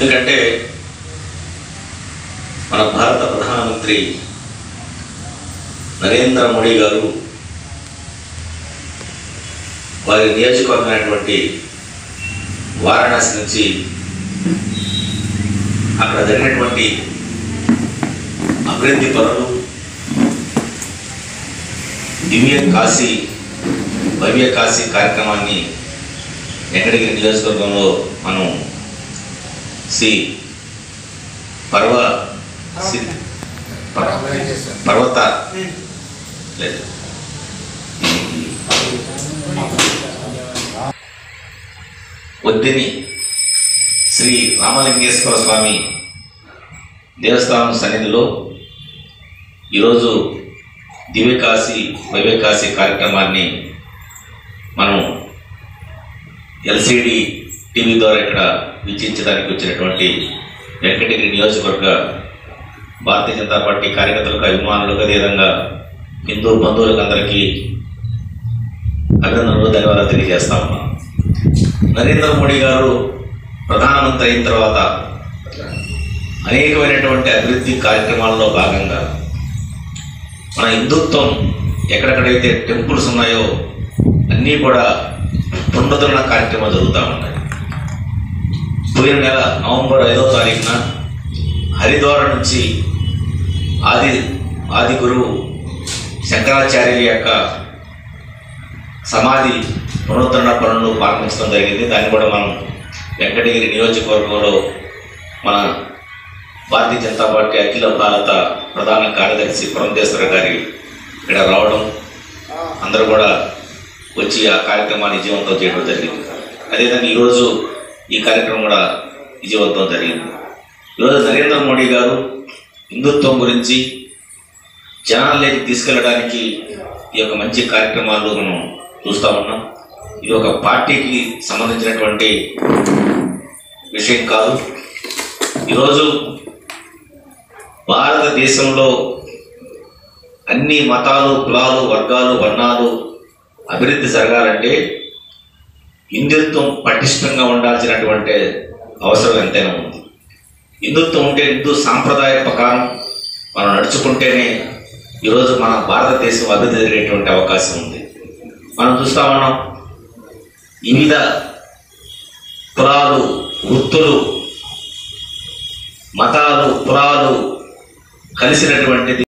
ఎందుకంటే మన భారత ప్రధానమంత్రి నరేంద్ర మోడీ గారు వారి నియోజకవర్గమైనటువంటి వారణాసి నుంచి అక్కడ జరిగినటువంటి అభివృద్ధి పనులు, దివ్య కాశీ భవ్య కాశీ కార్యక్రమాన్ని వెంకటగిరి నియోజకవర్గంలో మనం పర్వత లేదు వద్దిని శ్రీ రామలింగేశ్వర స్వామి దేవస్థానం సన్నిధిలో ఈరోజు దివ్యకాశీ భవ్యకాశీ కార్యక్రమాన్ని మనం ఎల్సిడి టీవీ ద్వారా ఇక్కడ వీక్షించడానికి వచ్చినటువంటి వెంకటగిరి నియోజకవర్గ భారతీయ జనతా పార్టీ కార్యకర్తలకు, అభిమానులకు, అదేవిధంగా హిందూ బంధువులకు అందరికీ అభినందనలు, ధన్యవాదాలు తెలియజేస్తా ఉన్నాం. నరేంద్ర మోడీ గారు ప్రధానమంత్రి అయిన తర్వాత అనేకమైనటువంటి అభివృద్ధి కార్యక్రమాల్లో భాగంగా మన హిందుత్వం ఎక్కడెక్కడైతే టెంపుల్స్ ఉన్నాయో అన్నీ కూడా పునరుద్ధరణ కార్యక్రమాలు జరుగుతూ ఉన్నాయి. పోయిన నెల నవంబర్ 5వ తారీఖున హరిద్వార్ నుంచి ఆది గురువు శంకరాచార్యుల యొక్క సమాధి పునరుద్ధరణ పనులను ప్రారంభించడం జరిగింది. దాన్ని కూడా మనం వెంకటగిరి నియోజకవర్గంలో మన భారతీయ జనతా పార్టీ అఖిల భారత ప్రధాన కార్యదర్శి పురంధేశ్వర గారి ఇక్కడ రావడం, అందరూ కూడా వచ్చి ఆ కార్యక్రమాన్ని విజయవంతం చేయడం జరిగింది. అదేవిధంగా ఈరోజు ఈ కార్యక్రమం కూడా విజయవంతం జరిగింది. ఈరోజు నరేంద్ర మోడీ గారు హిందుత్వం గురించి జనాల్లోకి తీసుకెళ్ళడానికి ఈ యొక్క మంచి కార్యక్రమాలు మనం చూస్తూ ఉన్నాం. ఇది ఒక పార్టీకి సంబంధించినటువంటి విషయం కాదు. ఈరోజు భారతదేశంలో అన్ని మతాలు, కులాలు, వర్గాలు, వర్ణాలు అభివృద్ధి జరగాలంటే హిందుత్వం పటిష్టంగా ఉండాల్సినటువంటి అవసరం ఎంతైనా ఉంది. హిందుత్వం ఉంటే, హిందూ సాంప్రదాయ ప్రకారం మనం నడుచుకుంటేనే ఈరోజు మన భారతదేశం అభివృద్ధి జరిగేటువంటి అవకాశం ఉంది. మనం చూస్తూ ఉన్నాం, వివిధ కులాలు, వృత్తులు, మతాలు, కులాలు కలిసినటువంటిది